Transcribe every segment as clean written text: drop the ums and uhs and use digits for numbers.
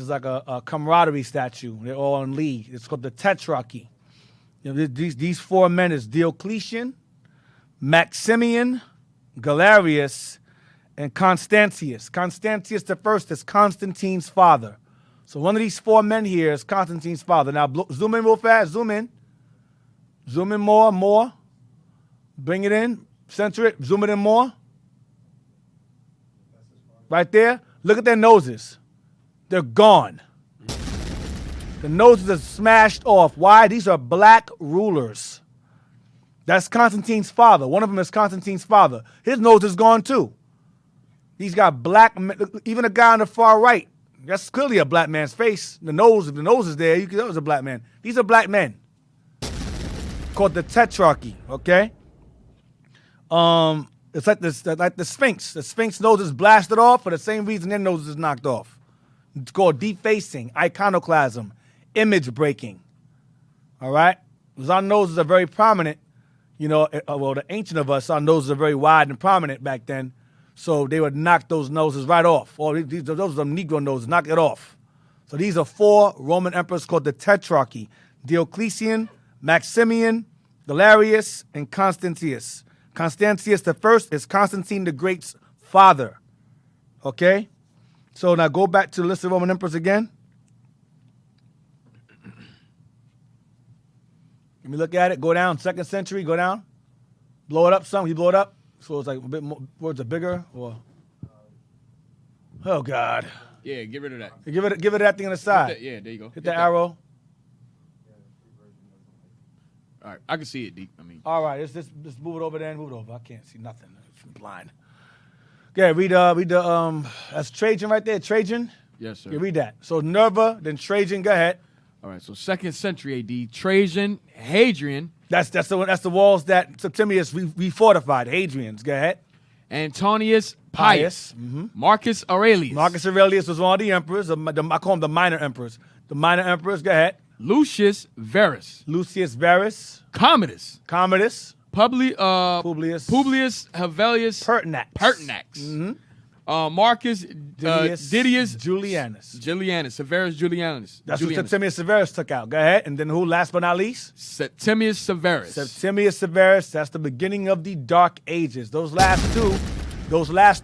is like a camaraderie statue. They're all in league. It's called the Tetrarchy. These 4 men is Diocletian, Maximian, Galerius, and Constantius. Constantius the first is Constantine's father. So one of these 4 men here is Constantine's father. Now zoom in real fast. Zoom in. Zoom in more. Bring it in. Center it. Zoom it in more. Right there. Look at their noses. They're gone. The noses are smashed off. Why? These are black rulers. That's Constantine's father. One of them is Constantine's father. His nose is gone too. He's got black, even a guy on the far right. That's clearly a black man's face. The nose, if the nose is there, you can know it's a black man. These are black men. Called the Tetrarchy, okay? It's like this, like the Sphinx. The Sphinx nose is blasted off for the same reason their nose is knocked off. It's called defacing, iconoclasm, image breaking. All right? Because our noses are very prominent. You know, well, the ancient of us, our noses are very wide and prominent back then. So they would knock those noses right off. Or those are Negro noses, knock it off. So these are 4 Roman emperors called the Tetrarchy: Diocletian, Maximian, Galerius, and Constantius. Constantius the first is Constantine the Great's father. Okay? So now go back to the list of Roman emperors again. Let me look at it. Go down. 2nd century. Go down. Blow it up some. You blow it up. So it's like a bit more, words are bigger. Or oh God. Yeah, get rid of that. Give it that thing on the side. Yeah, there you go. Hit the arrow. All right, I can see it, D. I mean. All right, let's move it over there and move it over. I can't see nothing. I'm blind. Okay, read that's Trajan right there. Trajan. Yes, sir. Yeah, read that. So Nerva, then Trajan. Go ahead. All right, so 2nd century AD, Trajan, Hadrian. That's the walls that Septimius refortified. Hadrian's. Go ahead. Antonius Pius. Mm-hmm. Marcus Aurelius. Marcus Aurelius was one of the emperors. I call them the minor emperors. The minor emperors. Go ahead. Lucius Verus. Lucius Verus. Commodus. Publius. Publius Hevelius Pertinax. Mm-hmm. Marcus Didius Julianus. Severus Julianus. That's what Septimius Severus took out. Go ahead. And then who, last but not least? Septimius Severus. Septimius Severus. That's the beginning of the Dark Ages. Those last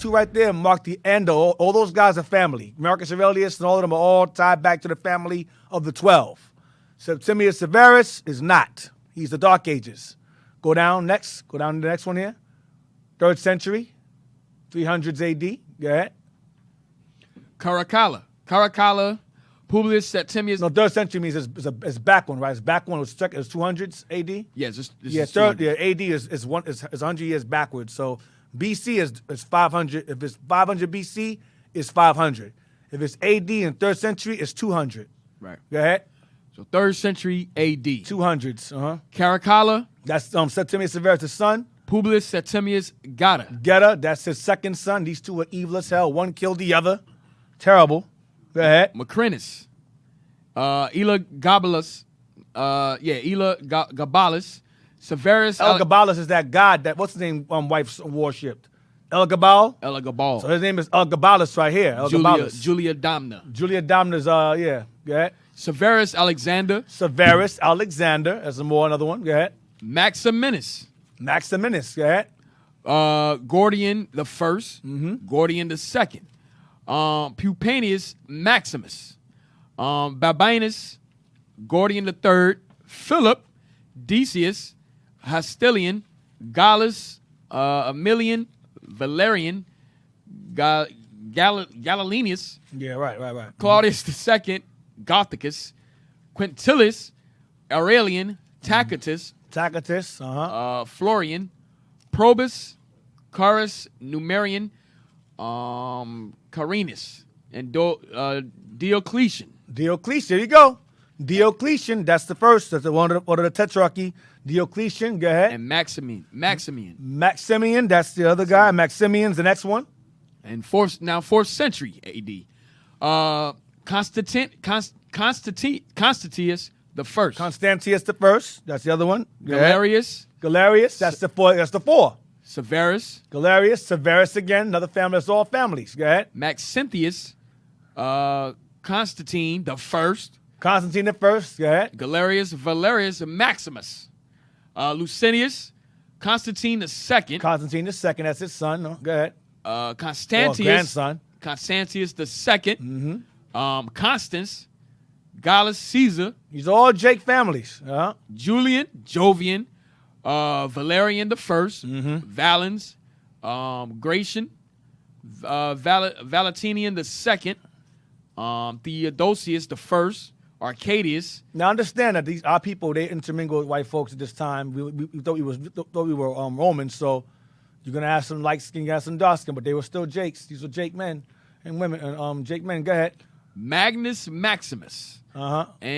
two right there mark the end of all those guys are family. Marcus Aurelius and all of them are all tied back to the family of the 12. Septimius Severus is not. He's the Dark Ages. Go down next. Go down to the next one here. 3rd century, 300s AD. Go ahead. Caracalla, Publius Septimius. No, 3rd century means it's back one, right? It's back one. It was 200s AD. Yes, Yeah, AD is 100 years backwards. So BC is 500. If it's 500 BC, it's 500. If it's AD in 3rd century, it's 200. Right. Go ahead. So 3rd century AD. 200s. Caracalla. That's Septimius Severus' son. Publius Septimius Geta. Geta, that's his second son. These two are evil as hell. One killed the other. Terrible. Go ahead. Macrinus. Elagabalus. Elagabalus. Severus. Elagabalus is that god that, what's his name, wife worshipped? Elagabal? Elagabal. So his name is Elagabalus right here. Elagabalus. Julia Domna. Julia Domna's, yeah. Go ahead. Severus Alexander. Severus Alexander. That's another one. Go ahead. Maximinus. Go ahead. Gordian the First. Mm-hmm. Gordian the Second. Pupanius Maximus. Babinus. Gordian the Third. Philip. Decius. Hostilian. Gallus. Emilian. Valerian. Gallienus. Yeah, right. Claudius the Second. Gothicus. Quintilius. Aurelian. Tacitus. Florian, Probus, Carus, Numerian, Carinus, and Diocletian. There you go. Diocletian, that's the first. That's one of the Tetrarchy. Diocletian, go ahead. And Maximian, that's the other guy. Maximian's the next one. And 4th century AD. Constantius the First. Constantius the First. That's the other one. Galerius. That's the four. Severus. Galerius. Severus again. Another family. That's all families. Go ahead. Maxentius. Constantine the First, Constantine the First. Go ahead. Galerius Valerius Maximus, Licinius, Constantine the Second, Constantine the Second. That's his son. No, go ahead. Constantius, grandson. Constantius the Second, Constance, Gallus Caesar, These are all Jake families. Julian, Jovian, Valerian the First, Valens, Gratian, Valentinian the Second, Theodosius the First, Arcadius. Now understand that these our people, they intermingle with white folks at this time. We thought we were Romans, so you're gonna have some light skin, you got some dark skin, but they were still Jakes. These were Jake men and women. Jake men. Go ahead. Magnus Maximus. Uh huh.